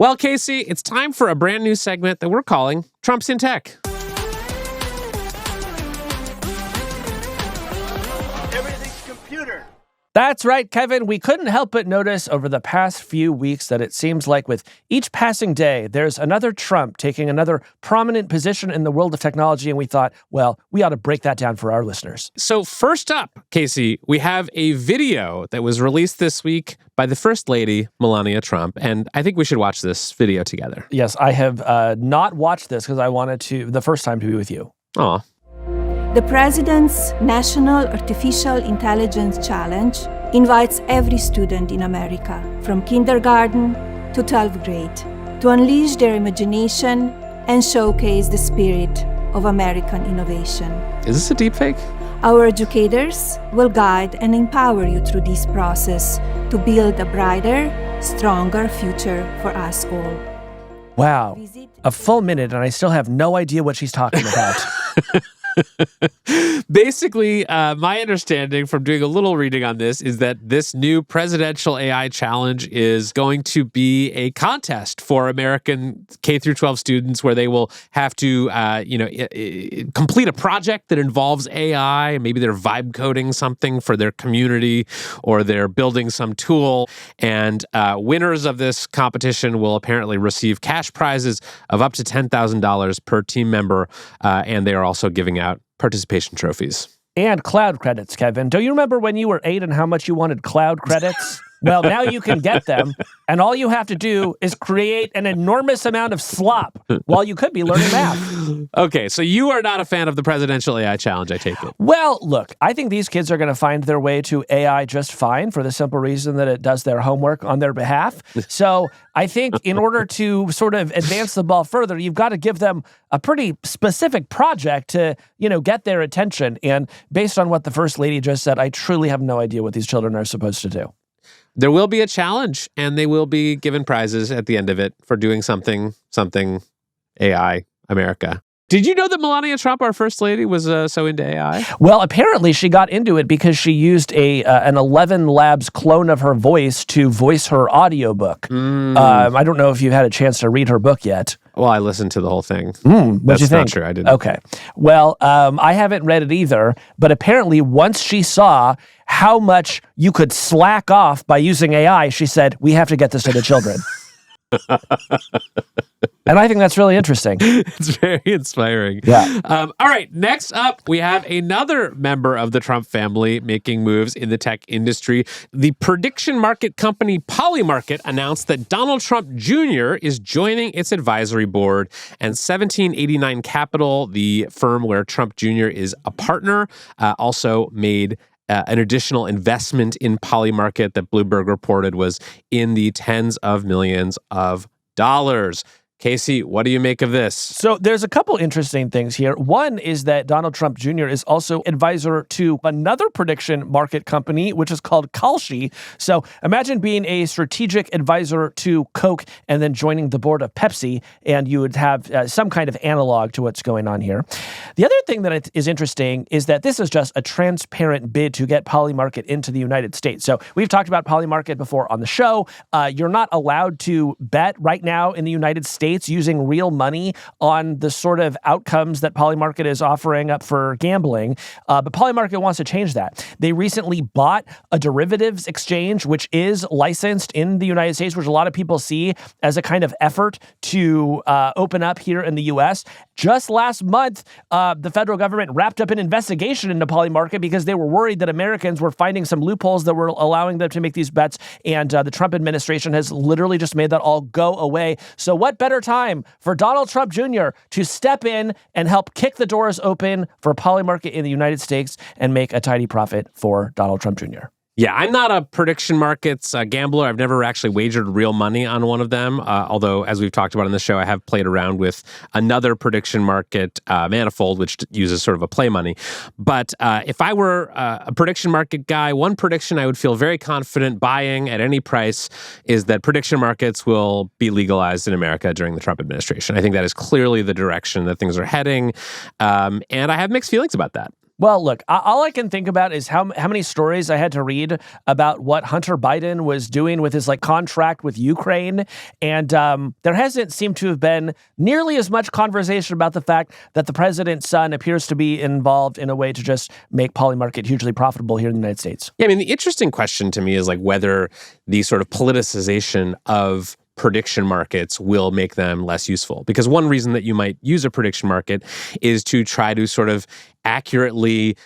Well, Casey, it's time for a brand new segment that we're calling Trump's in Tech. Everything's computer. That's right, Kevin. We couldn't help but notice over the past few weeks that it seems like with each passing day, there's another Trump taking another prominent position in the world of technology, and we thought, well, we ought to break that down for our listeners. So first up, Casey, we have a video that was released this week by the First Lady, Melania Trump, and I think we should watch this video together. Yes, I have not watched this because I wanted the first time to be with you. Aw. The President's National Artificial Intelligence Challenge invites every student in America, from kindergarten to 12th grade, to unleash their imagination and showcase the spirit of American innovation. Is this a deepfake? Our educators will guide and empower you through this process to build a brighter, stronger future for us all. Wow. A full minute, and I still have no idea what she's talking about. Basically, my understanding from doing a little reading on this is that this new presidential AI challenge is going to be a contest for American K through 12 students where they will have to, complete a project that involves AI. Maybe they're vibe coding something for their community or they're building some tool. And winners of this competition will apparently receive cash prizes of up to $10,000 per team member. And they are also giving out participation trophies. And cloud credits, Kevin. Do you remember when you were 8 and how much you wanted cloud credits? Well, now you can get them, and all you have to do is create an enormous amount of slop while you could be learning math. Okay, so you are not a fan of the presidential AI challenge, I take it. Well, look, I think these kids are going to find their way to AI just fine for the simple reason that it does their homework on their behalf. So I think in order to sort of advance the ball further, you've got to give them a pretty specific project to, get their attention. And based on what the First Lady just said, I truly have no idea what these children are supposed to do. There will be a challenge, and they will be given prizes at the end of it for doing something AI America. Did you know that Melania Trump, our First Lady, was so into AI? Well, apparently she got into it because she used an 11 Labs clone of her voice to voice her audiobook. I don't know if you've had a chance to read her book yet. Well, I listened to the whole thing. What'd you think? That's not true. I didn't. Okay. Well, I haven't read it either, but apparently once she saw how much you could slack off by using AI, she said, we have to get this to the children. And I think that's really interesting. It's very inspiring. Yeah. All right. Next up, we have another member of the Trump family making moves in the tech industry. The prediction market company Polymarket announced that Donald Trump Jr. is joining its advisory board, and 1789 Capital, the firm where Trump Jr. is a partner, also made an additional investment in Polymarket that Bloomberg reported was in the tens of millions of dollars. Casey, what do you make of this? So there's a couple interesting things here. One is that Donald Trump Jr. is also advisor to another prediction market company, which is called Kalshi. So imagine being a strategic advisor to Coke and then joining the board of Pepsi, and you would have some kind of analog to what's going on here. The other thing that is interesting is that this is just a transparent bid to get Polymarket into the United States. So we've talked about Polymarket before on the show. You're not allowed to bet right now in the United States using real money on the sort of outcomes that Polymarket is offering up for gambling. But Polymarket wants to change that. They recently bought a derivatives exchange, which is licensed in the United States, which a lot of people see as a kind of effort to open up here in the U.S. Just last month, the federal government wrapped up an investigation into Polymarket because they were worried that Americans were finding some loopholes that were allowing them to make these bets. And the Trump administration has literally just made that all go away. So what better time for Donald Trump Jr. to step in and help kick the doors open for Polymarket in the United States and make a tidy profit for Donald Trump Jr.? Yeah, I'm not a prediction markets gambler. I've never actually wagered real money on one of them. Although, as we've talked about on the show, I have played around with another prediction market, Manifold, which uses sort of a play money. But if I were a prediction market guy, one prediction I would feel very confident buying at any price is that prediction markets will be legalized in America during the Trump administration. I think that is clearly the direction that things are heading. And I have mixed feelings about that. Well, look, all I can think about is how many stories I had to read about what Hunter Biden was doing with his contract with Ukraine. And there hasn't seemed to have been nearly as much conversation about the fact that the president's son appears to be involved in a way to just make Polymarket hugely profitable here in the United States. Yeah, I mean, the interesting question to me is whether the sort of politicization of prediction markets will make them less useful. Because one reason that you might use a prediction market is to try to sort of accurately,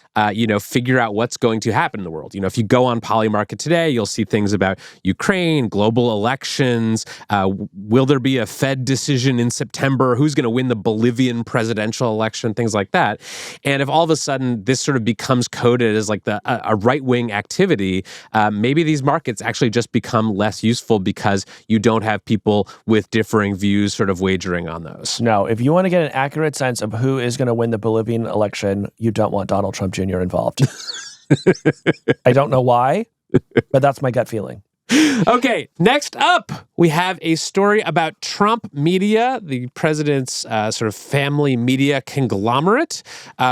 figure out what's going to happen in the world. If you go on Polymarket today, you'll see things about Ukraine, global elections. Will there be a Fed decision in September? Who's going to win the Bolivian presidential election? Things like that. And if all of a sudden this sort of becomes coded as a right-wing activity, maybe these markets actually just become less useful because you don't have people with differing views sort of wagering on those. No, if you want to get an accurate sense of who is going to win the Bolivian election, you don't want Donald Trump Jr. involved. I don't know why, but that's my gut feeling. Okay, next up, we have a story about Trump Media, the president's sort of family media conglomerate,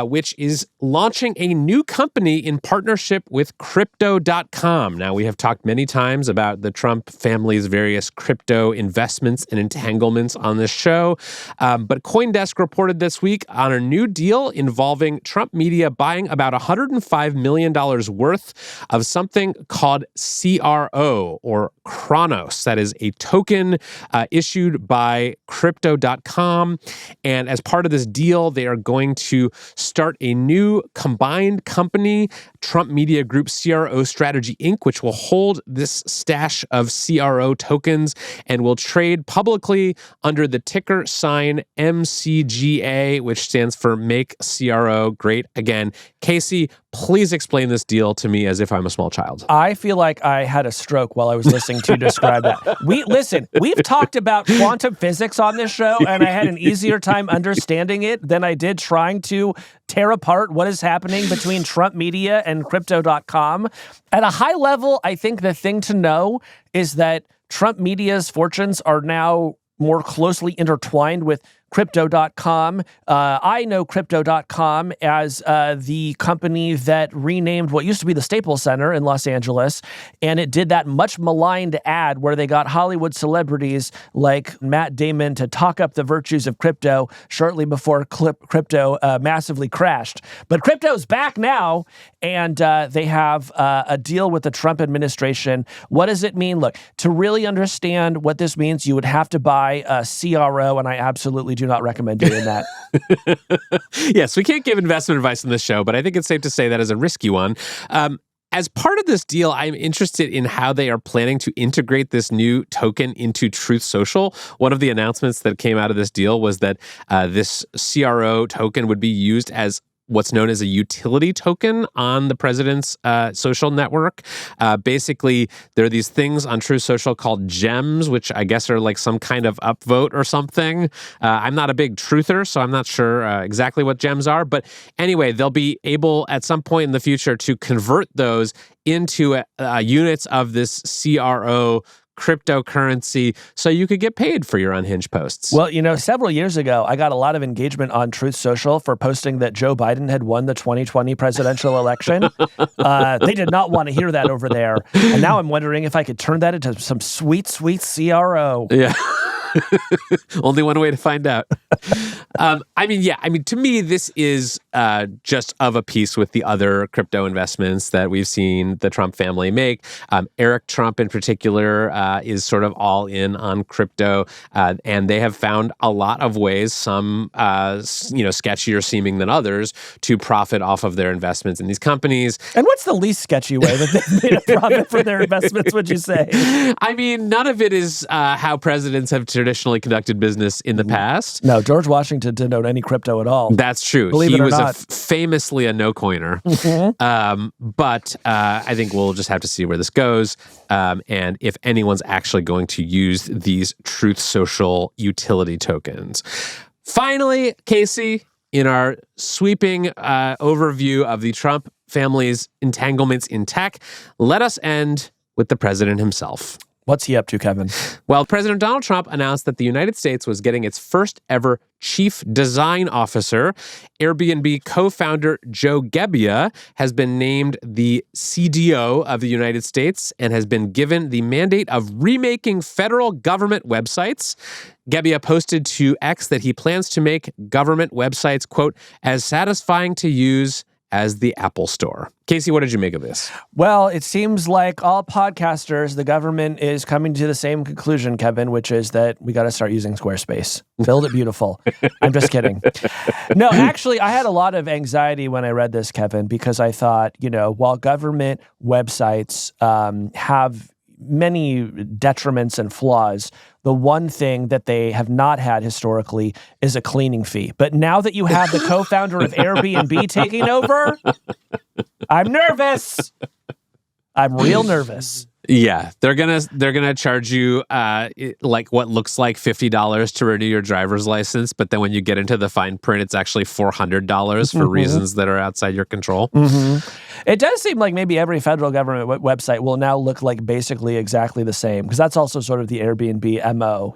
which is launching a new company in partnership with Crypto.com. Now, we have talked many times about the Trump family's various crypto investments and entanglements on this show, but CoinDesk reported this week on a new deal involving Trump Media buying about $105 million worth of something called CRO, or Chronos. That is a token issued by Crypto.com. And as part of this deal, they are going to start a new combined company, Trump Media Group CRO Strategy Inc., which will hold this stash of CRO tokens and will trade publicly under the ticker sign MCGA, which stands for Make CRO Great Again. Casey, please explain this deal to me as if I'm a small child. I feel like I had a stroke while I was listening to you describe that. We've talked about quantum physics on this show, and I had an easier time understanding it than I did trying to tear apart what is happening between Trump Media and Crypto.com. At a high level, I think the thing to know is that Trump Media's fortunes are now more closely intertwined with Crypto.com. I know Crypto.com as the company that renamed what used to be the Staples Center in Los Angeles, and it did that much maligned ad where they got Hollywood celebrities like Matt Damon to talk up the virtues of crypto shortly before crypto massively crashed. But crypto's back now, and they have a deal with the Trump administration. What does it mean? Look, to really understand what this means, you would have to buy a CRO, and I absolutely do not recommend doing that. Yes, we can't give investment advice on this show, but I think it's safe to say that is a risky one. As part of this deal, I'm interested in how they are planning to integrate this new token into Truth Social. One of the announcements that came out of this deal was that this CRO token would be used as what's known as a utility token on the president's social network. Basically, there are these things on Truth Social called gems, which I guess are like some kind of upvote or something. I'm not a big truther, so I'm not sure exactly what gems are. But anyway, they'll be able at some point in the future to convert those into units of this CRO cryptocurrency so you could get paid for your unhinged posts. Well, several years ago, I got a lot of engagement on Truth Social for posting that Joe Biden had won the 2020 presidential election. They did not want to hear that over there. And now I'm wondering if I could turn that into some sweet, sweet CRO. Yeah. Only one way to find out. To me, this is just of a piece with the other crypto investments that we've seen the Trump family make. Eric Trump, in particular, is sort of all in on crypto, and they have found a lot of ways, some sketchier seeming than others, to profit off of their investments in these companies. And what's the least sketchy way that they've made a profit from their investments, would you say? I mean, none of it is how presidents have traditionally conducted business in the past. No, George Washington didn't own any crypto at all. That's true. Believe it or not. Famously a no-coiner. Mm-hmm. But I think we'll just have to see where this goes, and if anyone's actually going to use these Truth Social utility tokens. Finally, Casey, in our sweeping overview of the Trump family's entanglements in tech, let us end with the president himself. What's he up to, Kevin? Well, President Donald Trump announced that the United States was getting its first ever chief design officer. Airbnb co-founder Joe Gebbia has been named the CDO of the United States and has been given the mandate of remaking federal government websites. Gebbia posted to X that he plans to make government websites, quote, as satisfying to use as the Apple Store. Casey, what did you make of this? Well, it seems like all podcasters, the government is coming to the same conclusion, Kevin, which is that we got to start using Squarespace. Build it beautiful. I'm just kidding. No, actually, I had a lot of anxiety when I read this, Kevin, because I thought, while government websites have many detriments and flaws, the one thing that they have not had historically is a cleaning fee. But now that you have the co-founder of Airbnb taking over, I'm nervous. I'm real nervous. Yeah, they're gonna charge you like what looks like $50 to renew your driver's license, but then when you get into the fine print, it's actually $400 for reasons that are outside your control. It does seem like maybe every federal government website will now look like basically exactly the same, because that's also sort of the Airbnb MO.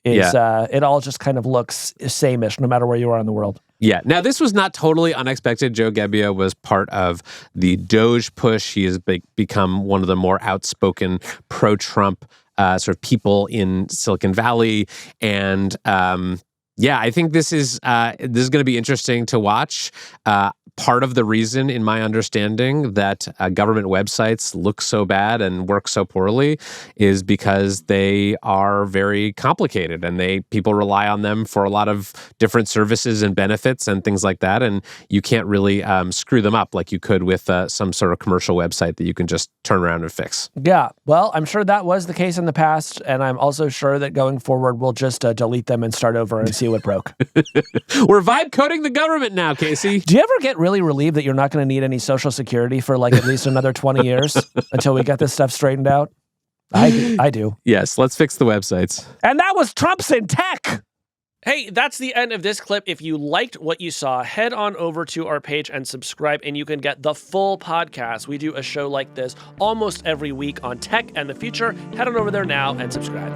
It all just kind of looks same-ish no matter where you are in the world. Yeah. Now, this was not totally unexpected. Joe Gebbia was part of the Doge push. He has become one of the more outspoken pro-Trump sort of people in Silicon Valley. And I think this is going to be interesting to watch. Part of the reason, in my understanding, that government websites look so bad and work so poorly is because they are very complicated and people rely on them for a lot of different services and benefits and things like that. And you can't really screw them up like you could with some sort of commercial website that you can just turn around and fix. Yeah, well, I'm sure that was the case in the past, and I'm also sure that going forward, we'll just delete them and start over and see what broke. We're vibe coding the government now, Casey. Do you ever get really relieved that you're not going to need any Social Security for like at least another 20 years until we get this stuff straightened out? I do. Yes, let's fix the websites. And that was Trump's in Tech. Hey, that's the end of this clip. If you liked what you saw, head on over to our page and subscribe, and you can get the full podcast. We do a show like this almost every week on tech and the future. Head on over there now and subscribe.